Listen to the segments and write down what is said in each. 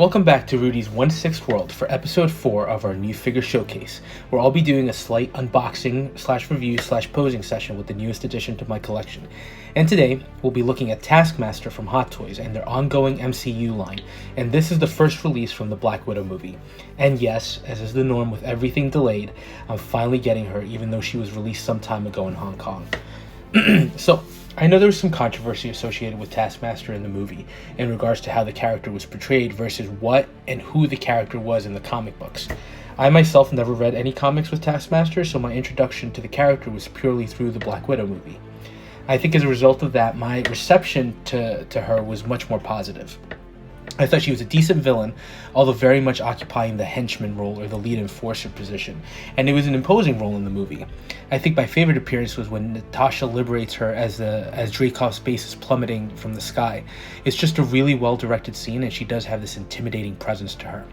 Welcome back to Rudy's 1/6 World for episode 4 of our new figure showcase, where I'll be doing a slight unboxing / review / posing session with the newest addition to my collection. And today, we'll be looking at Taskmaster from Hot Toys and their ongoing MCU line, and this is the first release from the Black Widow movie. And yes, as is the norm with everything delayed, I'm finally getting her even though she was released some time ago in Hong Kong. So, I know there was some controversy associated with Taskmaster in the movie in regards to how the character was portrayed versus what and who the character was in the comic books. I myself never read any comics with Taskmaster, so my introduction to the character was purely through the Black Widow movie. I think as a result of that, my reception to her was much more positive. I thought she was a decent villain, although very much occupying the henchman role or the lead enforcer position, and it was an imposing role in the movie. I think my favorite appearance was when Natasha liberates her as Dreykov's base is plummeting from the sky. It's just a really well-directed scene, and she does have this intimidating presence to her.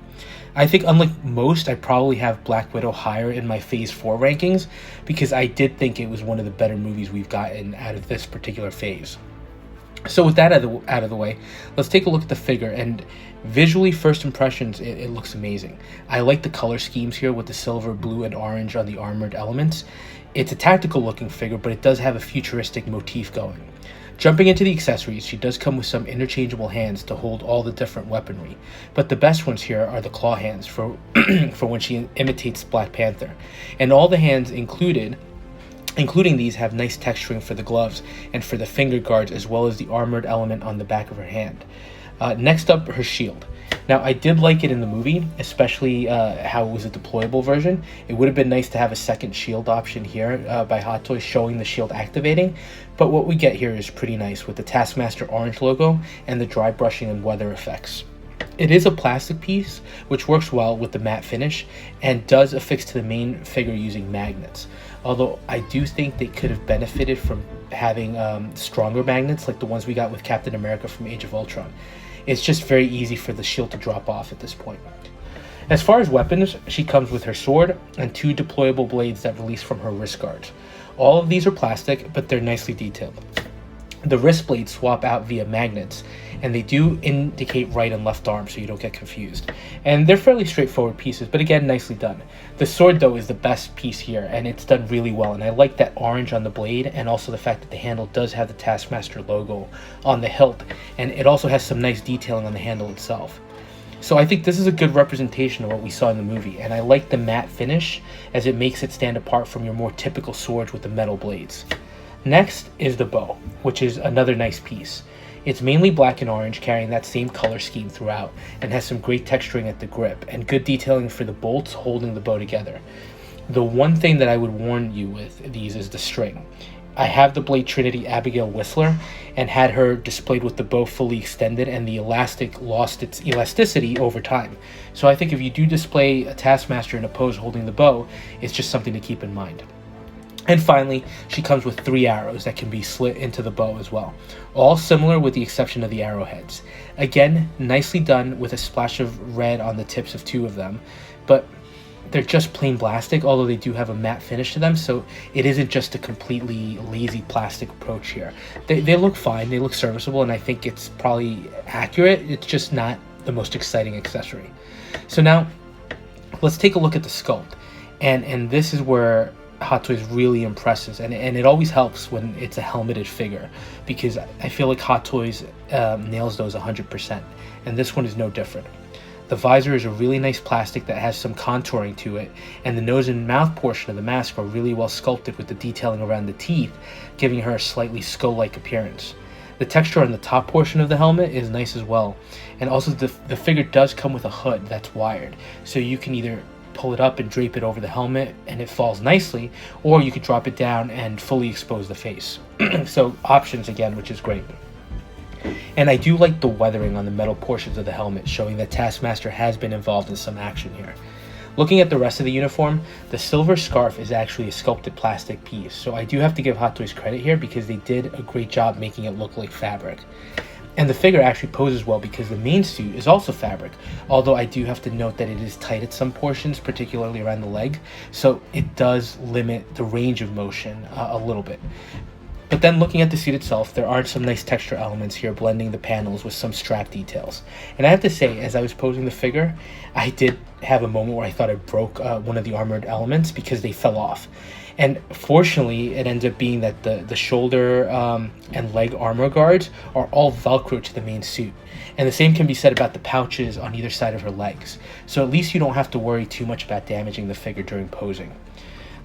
I think unlike most, I probably have Black Widow higher in my Phase 4 rankings, because I did think it was one of the better movies we've gotten out of this particular phase. So with that out of the way, let's take a look at the figure, and visually, first impressions, it looks amazing. I like the color schemes here with the silver, blue, and orange on the armored elements. It's a tactical looking figure, but it does have a futuristic motif going. Jumping into the accessories, she does come with some interchangeable hands to hold all the different weaponry, but the best ones here are the claw hands for when she imitates Black Panther, and all the hands including these have nice texturing for the gloves and for the finger guards, as well as the armored element on the back of her hand. Next up, her shield. Now, I did like it in the movie, especially how it was a deployable version. It would have been nice to have a second shield option here by Hot Toys showing the shield activating, but what we get here is pretty nice with the Taskmaster orange logo and the dry brushing and weather effects. It is a plastic piece, which works well with the matte finish and does affix to the main figure using magnets. Although I do think they could have benefited from having stronger magnets like the ones we got with Captain America from Age of Ultron. It's just very easy for the shield to drop off at this point. As far as weapons, she comes with her sword and 2 deployable blades that release from her wrist guards. All of these are plastic, but they're nicely detailed. The wrist blades swap out via magnets, and they do indicate right and left arm so you don't get confused. And they're fairly straightforward pieces, but again, nicely done. The sword, though, is the best piece here, and it's done really well, and I like that orange on the blade, and also the fact that the handle does have the Taskmaster logo on the hilt, and it also has some nice detailing on the handle itself. So I think this is a good representation of what we saw in the movie, and I like the matte finish as it makes it stand apart from your more typical swords with the metal blades. Next is the bow, which is another nice piece. It's mainly black and orange, carrying that same color scheme throughout, and has some great texturing at the grip, and good detailing for the bolts holding the bow together. The one thing that I would warn you with these is the string. I have the Blade Trinity Abigail Whistler, and had her displayed with the bow fully extended, and the elastic lost its elasticity over time. So I think if you do display a Taskmaster in a pose holding the bow, it's just something to keep in mind. And finally, she comes with 3 arrows that can be slit into the bow as well. All similar with the exception of the arrowheads. Again, nicely done with a splash of red on the tips of 2 of them, but they're just plain plastic, although they do have a matte finish to them, so it isn't just a completely lazy plastic approach here. They look fine, they look serviceable, and I think it's probably accurate. It's just not the most exciting accessory. So now, let's take a look at the sculpt. And this is where Hot Toys really impresses, and it always helps when it's a helmeted figure, because I feel like Hot Toys nails those 100%, and this one is no different. The visor is a really nice plastic that has some contouring to it, and the nose and mouth portion of the mask are really well sculpted with the detailing around the teeth, giving her a slightly skull-like appearance. The texture on the top portion of the helmet is nice as well, and also the figure does come with a hood that's wired, so you can either pull it up and drape it over the helmet and it falls nicely, or you could drop it down and fully expose the face. So options again, which is great. And I do like the weathering on the metal portions of the helmet, showing that Taskmaster has been involved in some action here. Looking at the rest of the uniform, the silver scarf is actually a sculpted plastic piece, so I do have to give Hot Toys credit here because they did a great job making it look like fabric. And the figure actually poses well because the main suit is also fabric, although I do have to note that it is tight at some portions, particularly around the leg, so it does limit the range of motion a little bit. But then looking at the suit itself, there are some nice texture elements here, blending the panels with some strap details. And I have to say, as I was posing the figure, I did have a moment where I thought I broke one of the armored elements because they fell off. And fortunately, it ends up being that the shoulder and leg armor guards are all Velcro to the main suit. And the same can be said about the pouches on either side of her legs. So at least you don't have to worry too much about damaging the figure during posing.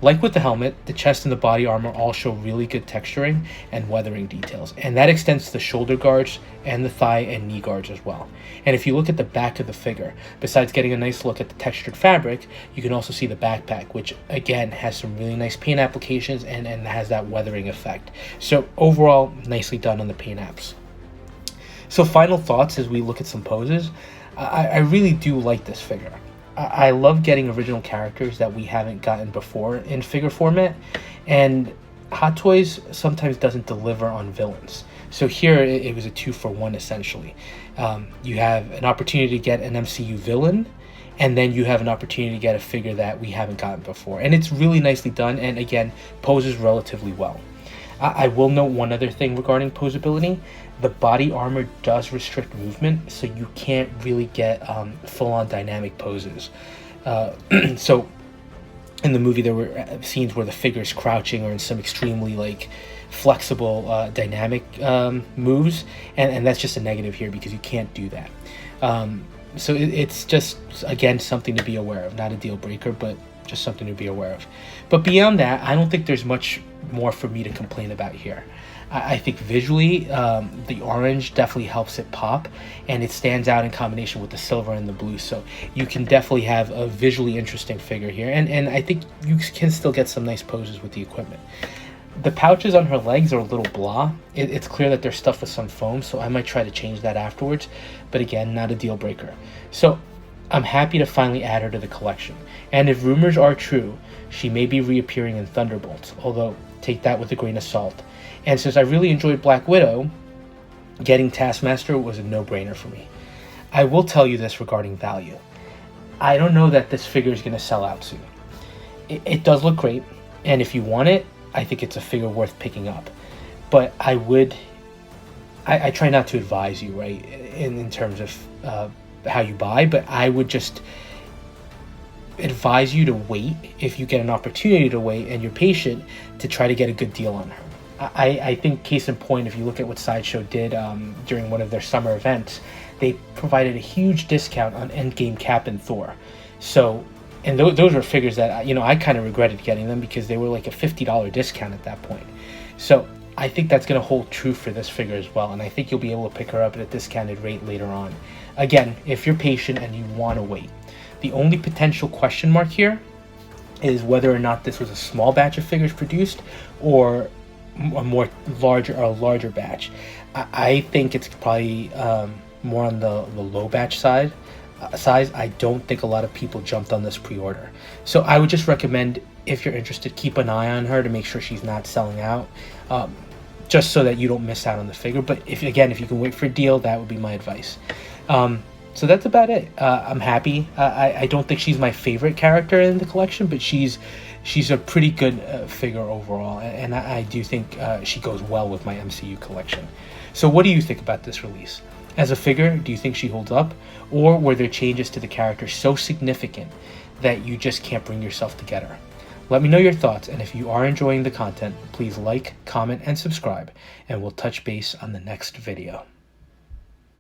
Like with the helmet, the chest and the body armor all show really good texturing and weathering details, and that extends to the shoulder guards and the thigh and knee guards as well. And if you look at the back of the figure, besides getting a nice look at the textured fabric, you can also see the backpack, which again has some really nice paint applications and has that weathering effect. So overall, nicely done on the paint apps. So final thoughts as we look at some poses. I really do like this figure. I love getting original characters that we haven't gotten before in figure format, and Hot Toys sometimes doesn't deliver on villains. So here it was a 2-for-1 essentially. You have an opportunity to get an MCU villain, and then you have an opportunity to get a figure that we haven't gotten before. And it's really nicely done, and again, poses relatively well. I will note one other thing regarding posability. The body armor does restrict movement, so you can't really get full-on dynamic poses. So in the movie, there were scenes where the figure is crouching or in some extremely flexible dynamic moves, and that's just a negative here because you can't do that. So it's just, again, something to be aware of. Not a deal breaker, but just something to be aware of. But beyond that, I don't think there's much more for me to complain about here. I think visually, the orange definitely helps it pop, and it stands out in combination with the silver and the blue. So you can definitely have a visually interesting figure here, and I think you can still get some nice poses with the equipment. The pouches on her legs are a little blah. It's clear that they're stuffed with some foam, so I might try to change that afterwards. But again, not a deal breaker. So I'm happy to finally add her to the collection. And if rumors are true, she may be reappearing in Thunderbolts, although take that with a grain of salt. And since I really enjoyed Black Widow, getting Taskmaster was a no-brainer for me. I will tell you this regarding value. I don't know that this figure is going to sell out soon. It does look great, and if you want it, I think it's a figure worth picking up. But I try not to advise you, right, in terms of how you buy, but I would just advise you to wait if you get an opportunity to wait and you're patient to try to get a good deal on her. I think case in point, if you look at what Sideshow did during one of their summer events, they provided a huge discount on Endgame Cap and Thor. So, and those were figures that I kind of regretted getting them because they were like a $50 discount at that point. So I think that's going to hold true for this figure as well, and I think you'll be able to pick her up at a discounted rate later on. Again, if you're patient and you want to wait. The only potential question mark here is whether or not this was a small batch of figures produced or a larger batch. I think it's probably more on the low batch size. I don't think a lot of people jumped on this pre-order. So I would just recommend, if you're interested, keep an eye on her to make sure she's not selling out, just so that you don't miss out on the figure. But if you can wait for a deal, that would be my advice. So that's about it. I'm happy. I don't think she's my favorite character in the collection, but she's a pretty good figure overall, and I do think she goes well with my MCU collection. So what do you think about this release? As a figure, do you think she holds up, or were there changes to the character so significant that you just can't bring yourself to get her? Let me know your thoughts, and if you are enjoying the content, please like, comment, and subscribe, and we'll touch base on the next video.